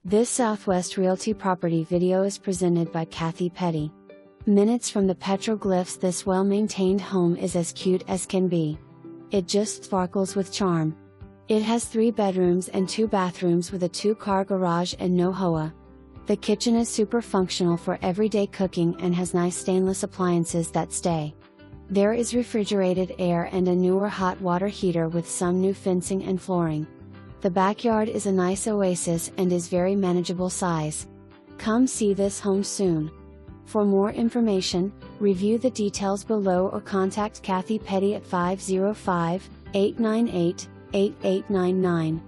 This Southwest Realty property video is presented by Petit. Minutes from the Petroglyphs, this well-maintained home is as cute as can be. It just sparkles with charm. It has 3 bedrooms and 2 bathrooms with a 2-car garage and no HOA. The kitchen is super functional for everyday cooking and has nice stainless appliances that stay. There is refrigerated air and a newer hot water heater with some new fencing and flooring. The backyard is a nice oasis and is very manageable size. Come see this home soon. For more information, review the details below or contact Petit at 505-898-8899.